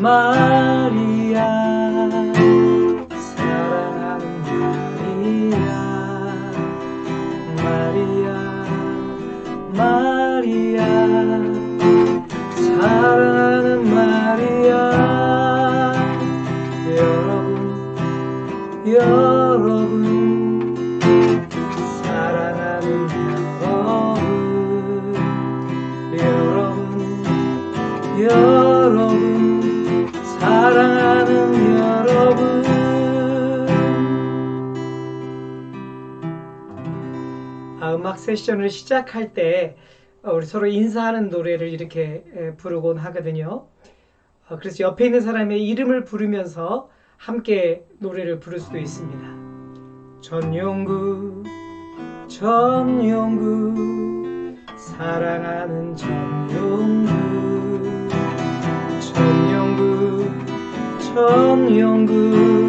마리아 사랑하는 마리아 마리아 사랑하는 마리아 여러분 사랑하는 여러분 사랑하는 여러분. 음악 세션을 시작할 때 우리 서로 인사하는 노래를 이렇게 부르곤 하거든요. 그래서 옆에 있는 사람의 이름을 부르면서 함께 노래를 부를 수도 있습니다. 전용구 사랑하는 전용구 사랑하는 전용구.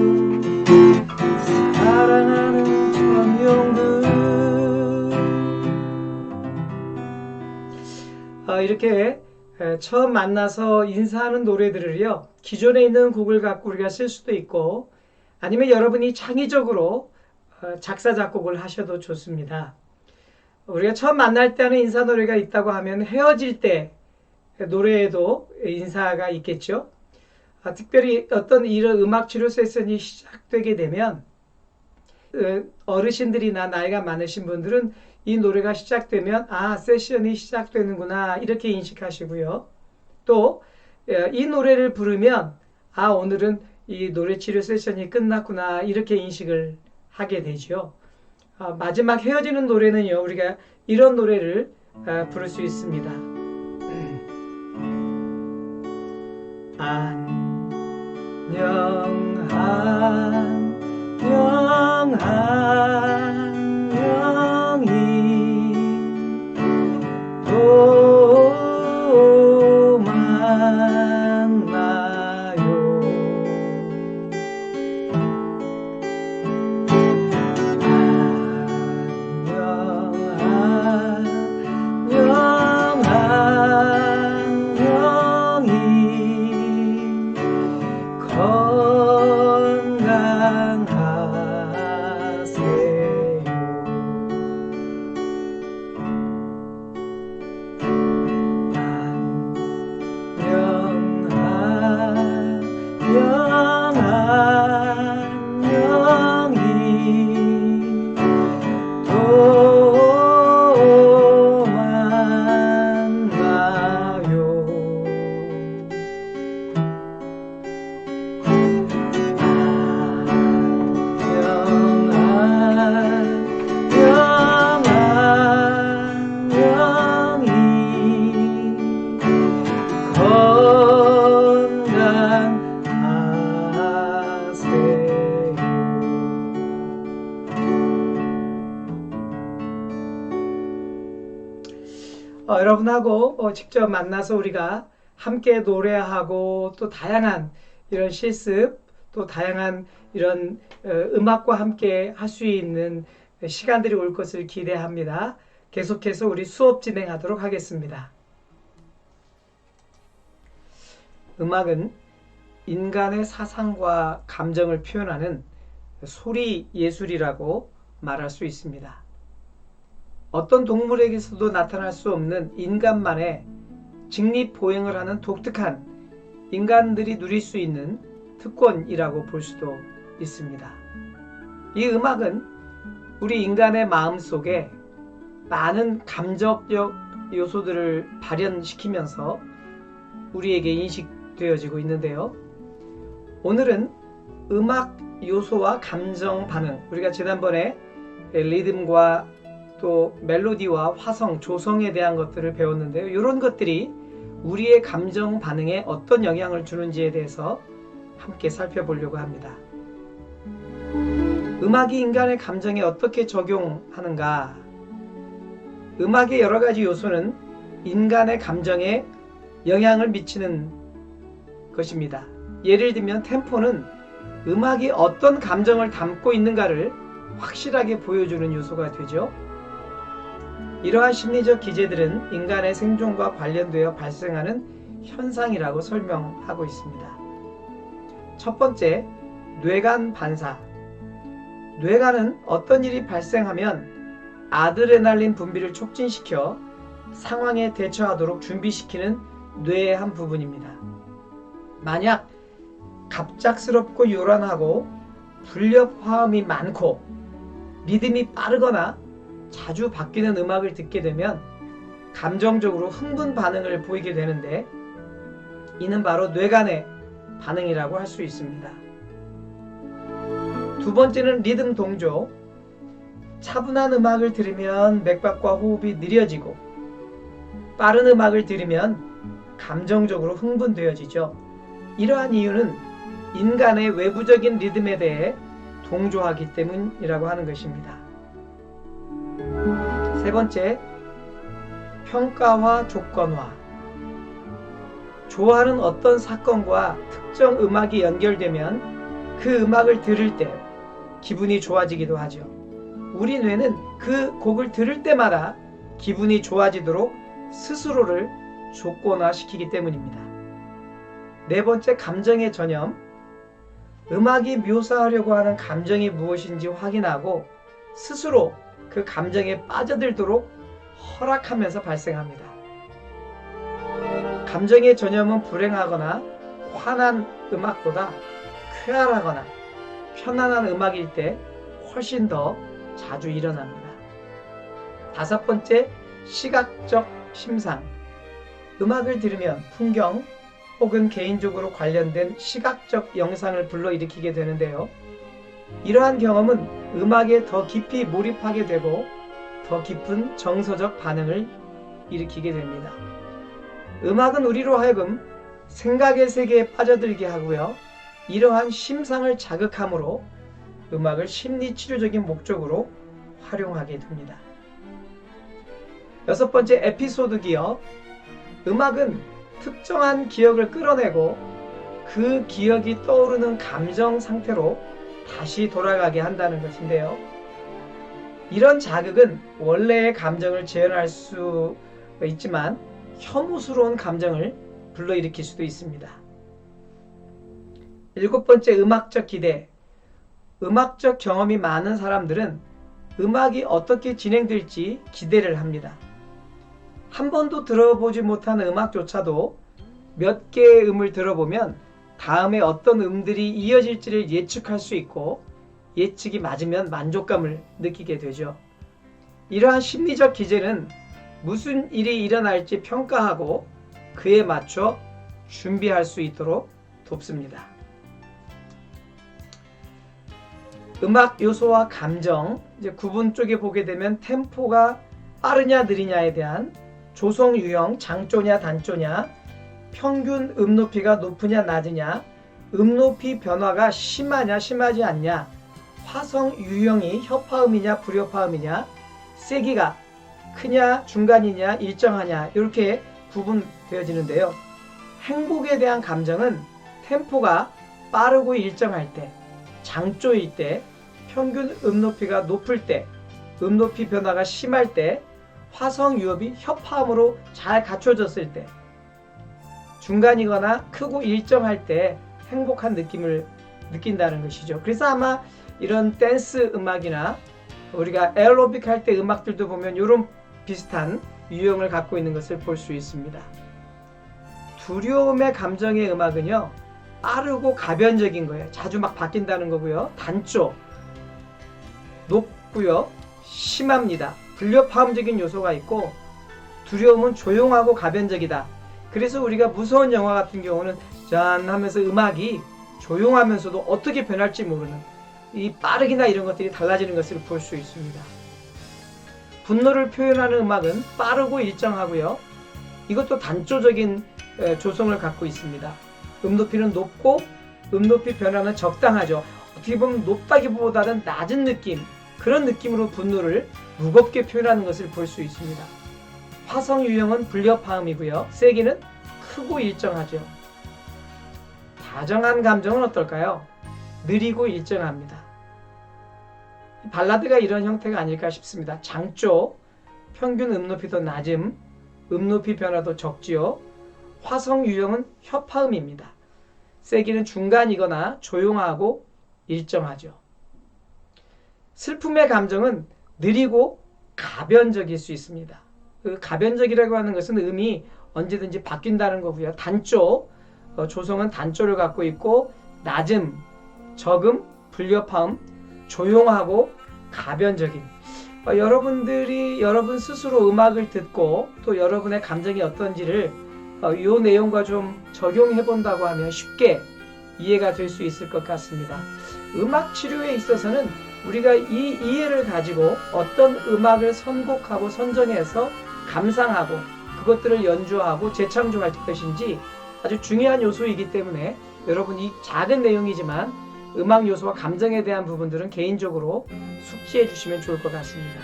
이렇게 처음 만나서 인사하는 노래들을요, 기존에 있는 곡을 갖고 우리가 쓸 수도 있고, 아니면 여러분이 창의적으로 작사 작곡을 하셔도 좋습니다. 우리가 처음 만날 때 하는 인사 노래가 있다고 하면 헤어질 때 노래에도 인사가 있겠죠. 특별히 어떤 이런 음악 치료 세션이 시작되게 되면 어르신들이나 나이가 많으신 분들은 이 노래가 시작되면 세션이 시작되는구나 이렇게 인식하시고요. 또 이 노래를 부르면 오늘은 이 노래 치료 세션이 끝났구나 이렇게 인식을 하게 되죠. 마지막 헤어지는 노래는요, 우리가 이런 노래를 부를 수 있습니다. 안녕히 또 만나요. 여러분하고 직접 만나서 우리가 함께 노래하고 또 다양한 이런 실습, 또 다양한 이런 음악과 함께 할 수 있는 시간들이 올 것을 기대합니다. 계속해서 우리 수업 진행하도록 하겠습니다. 음악은 인간의 사상과 감정을 표현하는 소리 예술이라고 말할 수 있습니다. 어떤 동물에게서도 나타날 수 없는 인간만의 직립보행을 하는 독특한 인간들이 누릴 수 있는 특권이라고 볼 수도 있습니다. 이 음악은 우리 인간의 마음속에 많은 감정적 요소들을 발현시키면서 우리에게 인식되어지고 있는데요. 오늘은 음악 요소와 감정 반응, 우리가 지난번에 리듬과 또 멜로디와 화성, 조성에 대한 것들을 배웠는데요. 이런 것들이 우리의 감정 반응에 어떤 영향을 주는지에 대해서 함께 살펴보려고 합니다. 음악이 인간의 감정에 어떻게 적용하는가? 음악의 여러 가지 요소는 인간의 감정에 영향을 미치는 것입니다. 예를 들면 템포는 음악이 어떤 감정을 담고 있는가를 확실하게 보여주는 요소가 되죠. 이러한 심리적 기제들은 인간의 생존과 관련되어 발생하는 현상이라고 설명하고 있습니다. 첫 번째, 뇌간 반사. 뇌간은 어떤 일이 발생하면 아드레날린 분비를 촉진시켜 상황에 대처하도록 준비시키는 뇌의 한 부분입니다. 만약 갑작스럽고 요란하고 불협 화음이 많고 리듬이 빠르거나 자주 바뀌는 음악을 듣게 되면 감정적으로 흥분 반응을 보이게 되는데, 이는 바로 뇌간의 반응이라고 할 수 있습니다. 두 번째는 리듬 동조. 차분한 음악을 들으면 맥박과 호흡이 느려지고, 빠른 음악을 들으면 감정적으로 흥분되어지죠. 이러한 이유는 인간의 외부적인 리듬에 대해 동조하기 때문이라고 하는 것입니다. 세 번째, 평가와 조건화. 좋아하는 어떤 사건과 특정 음악이 연결되면 그 음악을 들을 때 기분이 좋아지기도 하죠. 우리 뇌는 그 곡을 들을 때마다 기분이 좋아지도록 스스로를 조건화시키기 때문입니다. 네 번째, 감정의 전염. 음악이 묘사하려고 하는 감정이 무엇인지 확인하고 스스로 그 감정에 빠져들도록 허락하면서 발생합니다. 감정의 전염은 불행하거나 화난 음악보다 쾌활하거나 편안한 음악일 때 훨씬 더 자주 일어납니다. 다섯 번째, 시각적 심상. 음악을 들으면 풍경 혹은 개인적으로 관련된 시각적 영상을 불러일으키게 되는데요. 이러한 경험은 음악에 더 깊이 몰입하게 되고 더 깊은 정서적 반응을 일으키게 됩니다. 음악은 우리로 하여금 생각의 세계에 빠져들게 하고요. 이러한 심상을 자극함으로 음악을 심리치료적인 목적으로 활용하게 됩니다. 여섯 번째, 에피소드 기억. 음악은 특정한 기억을 끌어내고 그 기억이 떠오르는 감정 상태로 다시 돌아가게 한다는 것인데요. 이런 자극은 원래의 감정을 재현할 수 있지만 혐오스러운 감정을 불러일으킬 수도 있습니다. 일곱 번째, 음악적 기대. 음악적 경험이 많은 사람들은 음악이 어떻게 진행될지 기대를 합니다. 한 번도 들어보지 못한 음악조차도 몇 개의 음을 들어보면 다음에 어떤 음들이 이어질지를 예측할 수 있고 예측이 맞으면 만족감을 느끼게 되죠. 이러한 심리적 기제는 무슨 일이 일어날지 평가하고 그에 맞춰 준비할 수 있도록 돕습니다. 음악 요소와 감정, 이제 구분 쪽에 보게 되면 템포가 빠르냐 느리냐에 대한 조성 유형, 장조냐 단조냐, 평균 음높이가 높으냐 낮으냐, 음높이 변화가 심하냐 심하지 않냐, 화성 유형이 협화음이냐 불협화음이냐, 세기가 크냐 중간이냐 일정하냐, 이렇게 구분되어지는데요. 행복에 대한 감정은 템포가 빠르고 일정할 때, 장조일 때, 평균 음높이가 높을 때, 음높이 변화가 심할 때, 화성 유협이 협화음으로 잘 갖춰졌을 때, 중간이거나 크고 일정할 때 행복한 느낌을 느낀다는 것이죠. 그래서 아마 이런 댄스 음악이나 우리가 에어로빅 할 때 음악들도 보면 이런 비슷한 유형을 갖고 있는 것을 볼 수 있습니다. 두려움의 감정의 음악은요, 빠르고 가변적인 거예요. 자주 막 바뀐다는 거고요. 단조, 높고요, 심합니다. 불협화음적인 요소가 있고, 두려움은 조용하고 가변적이다. 그래서 우리가 무서운 영화 같은 경우는 짠 하면서 음악이 조용하면서도 어떻게 변할지 모르는 이 빠르기나 이런 것들이 달라지는 것을 볼 수 있습니다. 분노를 표현하는 음악은 빠르고 일정하고요. 이것도 단조적인 조성을 갖고 있습니다. 음높이는 높고 음높이 변화는 적당하죠. 어떻게 보면 높다기보다는 낮은 느낌, 그런 느낌으로 분노를 무겁게 표현하는 것을 볼 수 있습니다. 화성 유형은 불협화음이고요. 세기는 크고 일정하죠. 다정한 감정은 어떨까요? 느리고 일정합니다. 발라드가 이런 형태가 아닐까 싶습니다. 장조, 평균 음높이도 낮음, 음높이 변화도 적지요. 화성 유형은 협화음입니다. 세기는 중간이거나 조용하고 일정하죠. 슬픔의 감정은 느리고 가변적일 수 있습니다. 그 가변적이라고 하는 것은 음이 언제든지 바뀐다는 거고요. 단조, 조성은 단조를 갖고 있고 낮음, 적음, 불협화음, 조용하고 가변적인. 여러분들이 여러분 스스로 음악을 듣고 또 여러분의 감정이 어떤지를 이 내용과 좀 적용해 본다고 하면 쉽게 이해가 될 수 있을 것 같습니다. 음악 치료에 있어서는 우리가 이 이해를 가지고 어떤 음악을 선곡하고 선정해서 감상하고 그것들을 연주하고 재창조할 것인지 아주 중요한 요소이기 때문에 여러분 이 작은 내용이지만 음악 요소와 감정에 대한 부분들은 개인적으로 숙지해 주시면 좋을 것 같습니다.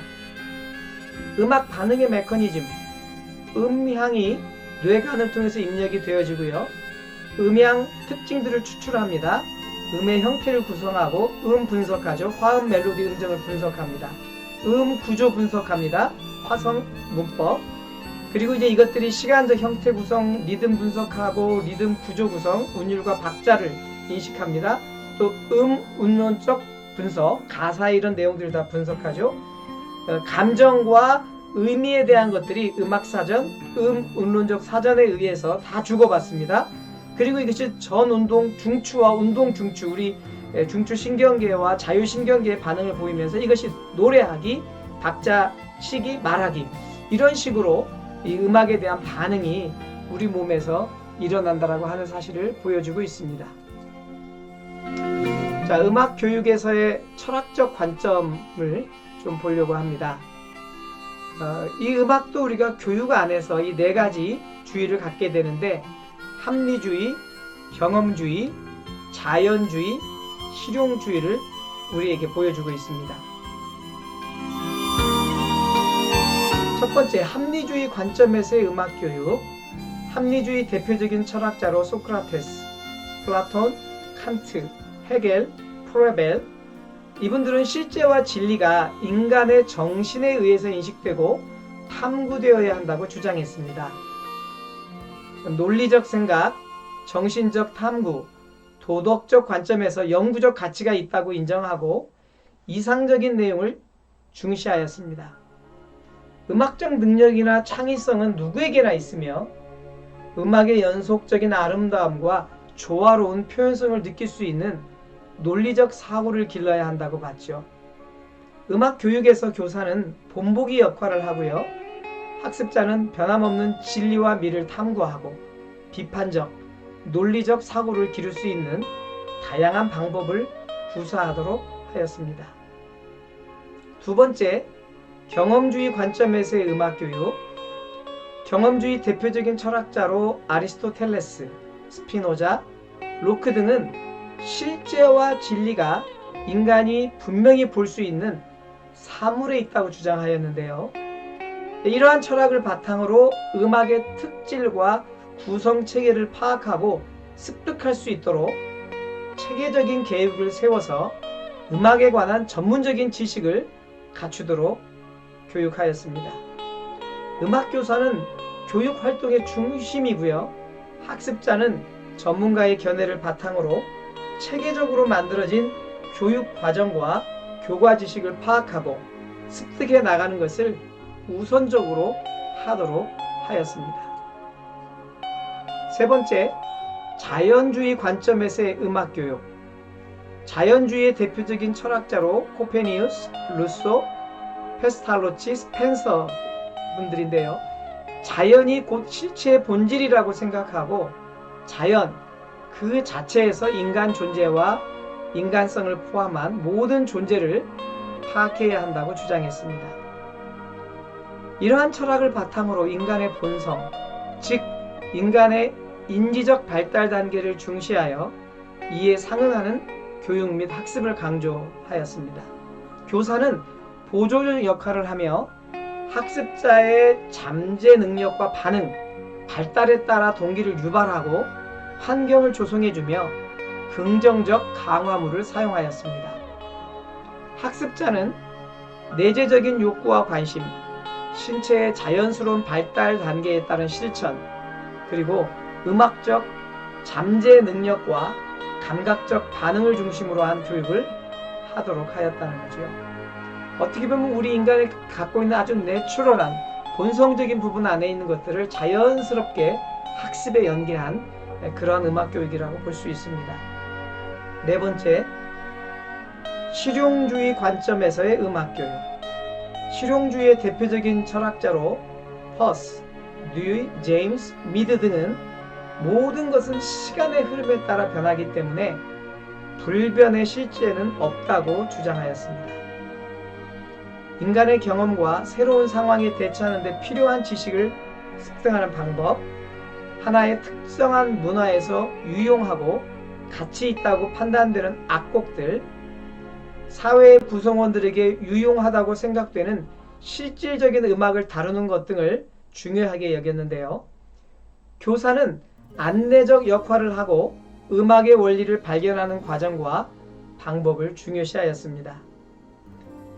음악 반응의 메커니즘, 음향이 뇌관을 통해서 입력이 되어지고요. 음향 특징들을 추출합니다. 음의 형태를 구성하고 분석하죠. 화음, 멜로디, 음정을 분석합니다. 구조 분석합니다. 화성, 문법. 그리고 이제 이것들이 시간적 형태 구성, 리듬 분석하고 리듬 구조 구성, 운율과 박자를 인식합니다. 또 운론적 분석, 가사 이런 내용들을 다 분석하죠. 감정과 의미에 대한 것들이 음악사전, 운론적 사전에 의해서 다 주고받습니다. 그리고 이것이 전운동 중추와 운동 중추, 우리 중추신경계와 자율신경계의 반응을 보이면서 이것이 노래하기, 박자 치기, 말하기 이런 식으로 이 음악에 대한 반응이 우리 몸에서 일어난다라고 하는 사실을 보여주고 있습니다. 자, 음악 교육에서의 철학적 관점을 좀 보려고 합니다. 이 음악도 우리가 교육 안에서 이 네 가지 주의를 갖게 되는데 합리주의, 경험주의, 자연주의, 실용주의를 우리에게 보여주고 있습니다. 첫 번째, 합리주의 관점에서의 음악교육. 합리주의 대표적인 철학자로 소크라테스, 플라톤, 칸트, 헤겔, 프레벨, 이분들은 실제와 진리가 인간의 정신에 의해서 인식되고 탐구되어야 한다고 주장했습니다. 논리적 생각, 정신적 탐구, 도덕적 관점에서 영구적 가치가 있다고 인정하고 이상적인 내용을 중시하였습니다. 음악적 능력이나 창의성은 누구에게나 있으며 음악의 연속적인 아름다움과 조화로운 표현성을 느낄 수 있는 논리적 사고를 길러야 한다고 봤죠. 음악 교육에서 교사는 본보기 역할을 하고요. 학습자는 변함없는 진리와 미를 탐구하고 비판적, 논리적 사고를 기를 수 있는 다양한 방법을 구사하도록 하였습니다. 두 번째, 경험주의 관점에서의 음악교육. 경험주의 대표적인 철학자로 아리스토텔레스, 스피노자, 로크 등은 실제와 진리가 인간이 분명히 볼 수 있는 사물에 있다고 주장하였는데요. 이러한 철학을 바탕으로 음악의 특질과 구성체계를 파악하고 습득할 수 있도록 체계적인 계획을 세워서 음악에 관한 전문적인 지식을 갖추도록 교육하였습니다. 음악교사는 교육활동의 중심이고요. 학습자는 전문가의 견해를 바탕으로 체계적으로 만들어진 교육과정과 교과 지식을 파악하고 습득해 나가는 것을 우선적으로 하도록 하였습니다. 세 번째, 자연주의 관점에서의 음악교육. 자연주의의 대표적인 철학자로 코페니우스, 루소, 페스탈로치, 스펜서 분들인데요. 자연이 곧 실체의 본질이라고 생각하고 자연 그 자체에서 인간 존재와 인간성을 포함한 모든 존재를 파악해야 한다고 주장했습니다. 이러한 철학을 바탕으로 인간의 본성, 즉 인간의 인지적 발달 단계를 중시하여 이에 상응하는 교육 및 학습을 강조하였습니다. 교사는 보조적 역할을 하며 학습자의 잠재 능력과 반응, 발달에 따라 동기를 유발하고 환경을 조성해주며 긍정적 강화물을 사용하였습니다. 학습자는 내재적인 욕구와 관심, 신체의 자연스러운 발달 단계에 따른 실천, 그리고 음악적 잠재 능력과 감각적 반응을 중심으로 한 교육을 하도록 하였다는 거죠. 어떻게 보면 우리 인간이 갖고 있는 아주 내추럴한 본성적인 부분 안에 있는 것들을 자연스럽게 학습에 연계한 그런 음악 교육이라고 볼 수 있습니다. 네 번째, 실용주의 관점에서의 음악 교육. 실용주의의 대표적인 철학자로 퍼스, 류이, 제임스, 미드 등은 모든 것은 시간의 흐름에 따라 변하기 때문에 불변의 실제는 없다고 주장하였습니다. 인간의 경험과 새로운 상황에 대처하는 데 필요한 지식을 습득하는 방법, 하나의 특정한 문화에서 유용하고 가치 있다고 판단되는 악곡들, 사회의 구성원들에게 유용하다고 생각되는 실질적인 음악을 다루는 것 등을 중요하게 여겼는데요. 교사는 안내적 역할을 하고 음악의 원리를 발견하는 과정과 방법을 중요시하였습니다.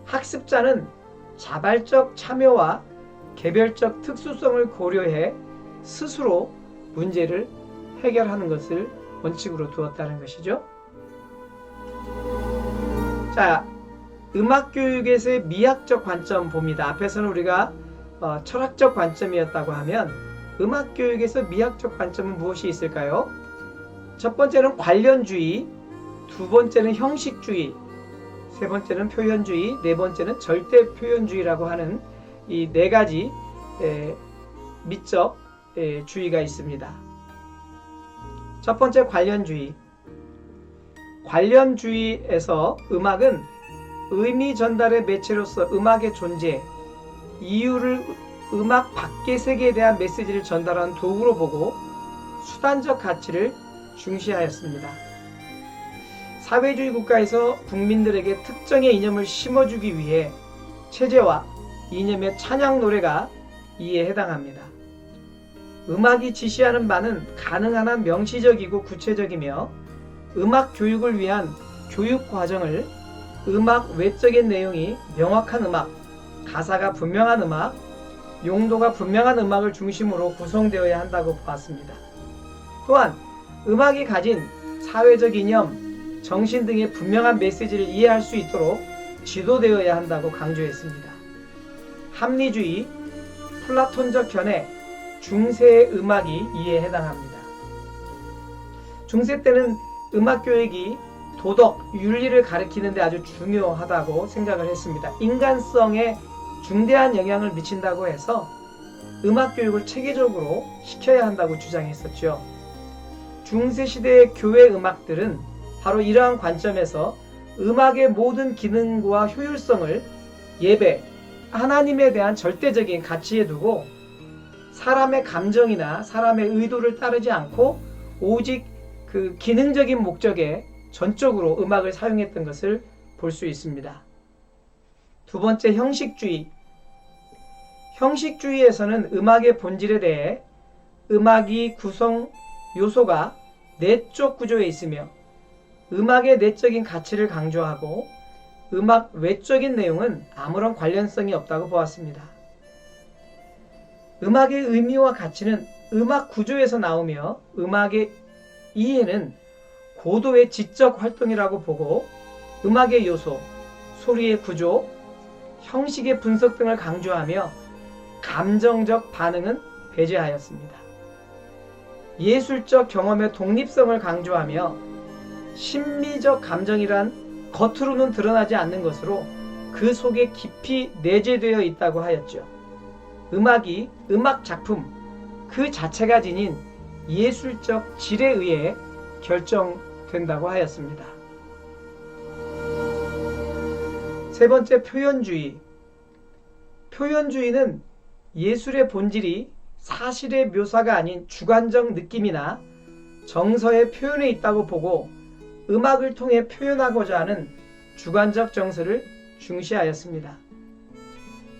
학습자는 자발적 참여와 개별적 특수성을 고려해 스스로 문제를 해결하는 것을 원칙으로 두었다는 것이죠. 자, 음악교육에서의 미학적 관점 봅니다. 앞에서는 우리가 철학적 관점이었다고 하면 음악교육에서 미학적 관점은 무엇이 있을까요? 첫 번째는 관련주의, 두 번째는 형식주의, 세 번째는 표현주의, 네 번째는 절대 표현주의라고 하는 이 네 가지 미적 주의가 있습니다. 첫 번째 관련주의. 관련주의에서 음악은 의미 전달의 매체로서 음악의 존재, 이유를 음악 밖의 세계에 대한 메시지를 전달하는 도구로 보고 수단적 가치를 중시하였습니다. 사회주의 국가에서 국민들에게 특정의 이념을 심어주기 위해 체제와 이념의 찬양 노래가 이에 해당합니다. 음악이 지시하는 바는 가능한 한 명시적이고 구체적이며 음악 교육을 위한 교육 과정을 음악 외적인 내용이 명확한 음악, 가사가 분명한 음악, 용도가 분명한 음악을 중심으로 구성되어야 한다고 보았습니다. 또한 음악이 가진 사회적 이념, 정신 등의 분명한 메시지를 이해할 수 있도록 지도되어야 한다고 강조했습니다. 합리주의, 플라톤적 견해, 중세의 음악이 이에 해당합니다. 중세 때는 음악 교육이 도덕, 윤리를 가르치는 데 아주 중요하다고 생각을 했습니다. 인간성에 중대한 영향을 미친다고 해서 음악 교육을 체계적으로 시켜야 한다고 주장했었죠. 중세 시대의 교회 음악들은 바로 이러한 관점에서 음악의 모든 기능과 효율성을 예배, 하나님에 대한 절대적인 가치에 두고 사람의 감정이나 사람의 의도를 따르지 않고 오직 그 기능적인 목적에 전적으로 음악을 사용했던 것을 볼 수 있습니다. 두 번째, 형식주의. 형식주의에서는 음악의 본질에 대해 음악이 구성 요소가 내적 구조에 있으며 음악의 내적인 가치를 강조하고 음악 외적인 내용은 아무런 관련성이 없다고 보았습니다. 음악의 의미와 가치는 음악 구조에서 나오며 음악의 이해는 고도의 지적 활동이라고 보고 음악의 요소, 소리의 구조, 형식의 분석 등을 강조하며 감정적 반응은 배제하였습니다. 예술적 경험의 독립성을 강조하며 심미적 감정이란 겉으로는 드러나지 않는 것으로 그 속에 깊이 내재되어 있다고 하였죠. 음악이 음악 작품 그 자체가 지닌 예술적 질에 의해 결정된다고 하였습니다. 세 번째, 표현주의. 표현주의는 예술의 본질이 사실의 묘사가 아닌 주관적 느낌이나 정서의 표현에 있다고 보고 음악을 통해 표현하고자 하는 주관적 정서를 중시하였습니다.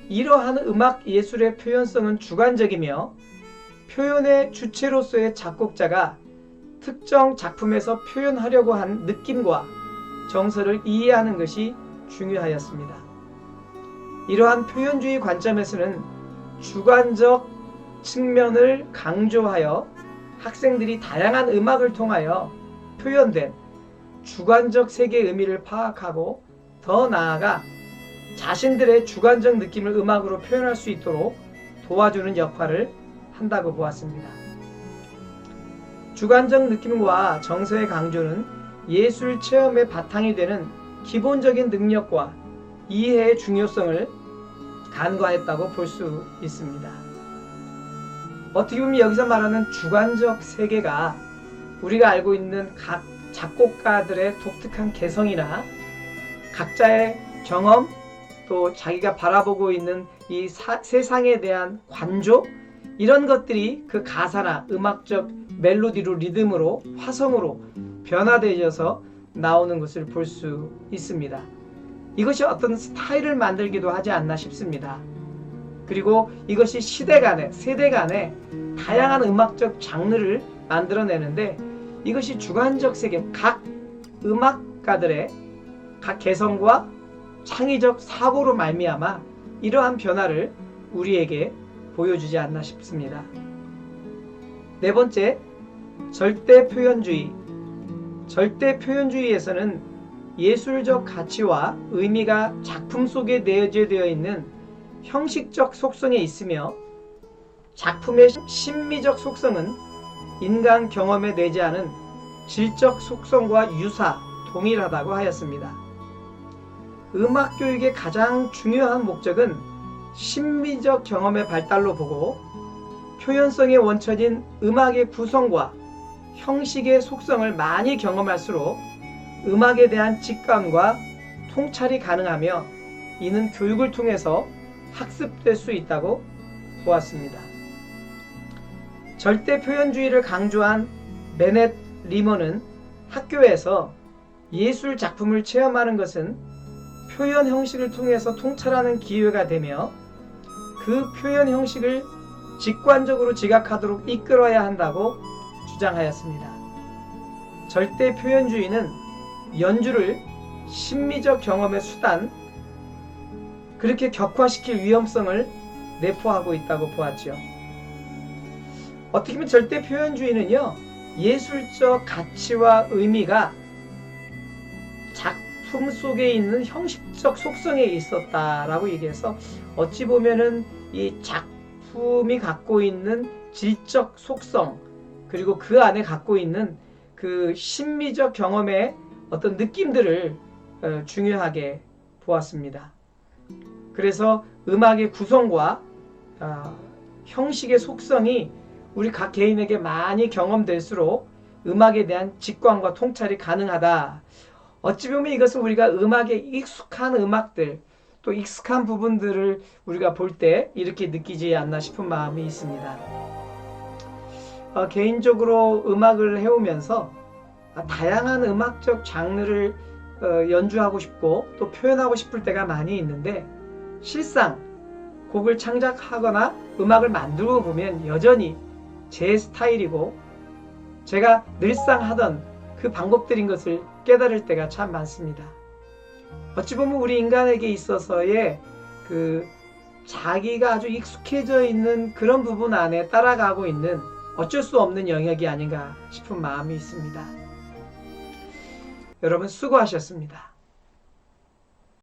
이러한 음악 예술의 표현성은 주관적이며 표현의 주체로서의 작곡자가 특정 작품에서 표현하려고 한 느낌과 정서를 이해하는 것이 중요하였습니다. 이러한 표현주의 관점에서는 주관적 측면을 강조하여 학생들이 다양한 음악을 통하여 표현된 주관적 세계의 의미를 파악하고 더 나아가 자신들의 주관적 느낌을 음악으로 표현할 수 있도록 도와주는 역할을 한다고 보았습니다. 주관적 느낌과 정서의 강조는 예술 체험의 바탕이 되는 기본적인 능력과 이해의 중요성을 간과했다고 볼 수 있습니다. 어떻게 보면 여기서 말하는 주관적 세계가 우리가 알고 있는 각 작곡가들의 독특한 개성이나 각자의 경험, 또 자기가 바라보고 있는 이 세상에 대한 관조, 이런 것들이 그 가사나 음악적 멜로디로, 리듬으로, 화성으로 변화되어서 나오는 것을 볼 수 있습니다. 이것이 어떤 스타일을 만들기도 하지 않나 싶습니다. 그리고 이것이 시대 간에, 세대 간에 다양한 음악적 장르를 만들어내는데, 이것이 주관적 세계, 각 음악가들의 각 개성과 창의적 사고로 말미암아 이러한 변화를 우리에게 보여주지 않나 싶습니다. 네 번째, 절대 표현주의. 절대 표현주의에서는 예술적 가치와 의미가 작품 속에 내재되어 있는 형식적 속성에 있으며, 작품의 심미적 속성은 인간 경험에 내재하는 질적 속성과 유사, 동일하다고 하였습니다. 음악 교육의 가장 중요한 목적은 심미적 경험의 발달로 보고, 표현성의 원천인 음악의 구성과 형식의 속성을 많이 경험할수록 음악에 대한 직감과 통찰이 가능하며, 이는 교육을 통해서 학습될 수 있다고 보았습니다. 절대 표현주의를 강조한 베넷 리먼은 학교에서 예술 작품을 체험하는 것은 표현 형식을 통해서 통찰하는 기회가 되며, 그 표현 형식을 직관적으로 지각하도록 이끌어야 한다고 주장하였습니다. 절대 표현주의는 연주를 심미적 경험의 수단, 그렇게 격화시킬 위험성을 내포하고 있다고 보았죠. 어떻게 보면 절대 표현주의는요, 예술적 가치와 의미가 작품 속에 있는 형식적 속성에 있었다라고 얘기해서, 어찌 보면은 이 작품이 갖고 있는 질적 속성, 그리고 그 안에 갖고 있는 그 심미적 경험의 어떤 느낌들을 중요하게 보았습니다. 그래서 음악의 구성과 형식의 속성이 우리 각 개인에게 많이 경험될수록 음악에 대한 직관과 통찰이 가능하다. 어찌 보면 이것은 우리가 음악에 익숙한 음악들, 또 익숙한 부분들을 우리가 볼 때 이렇게 느끼지 않나 싶은 마음이 있습니다. 개인적으로 음악을 해오면서 다양한 음악적 장르를 연주하고 싶고 또 표현하고 싶을 때가 많이 있는데, 실상 곡을 창작하거나 음악을 만들고 보면 여전히 제 스타일이고 제가 늘상 하던 그 방법들인 것을 깨달을 때가 참 많습니다. 어찌 보면 우리 인간에게 있어서의 그 자기가 아주 익숙해져 있는 그런 부분 안에 따라가고 있는 어쩔 수 없는 영역이 아닌가 싶은 마음이 있습니다. 여러분 수고하셨습니다.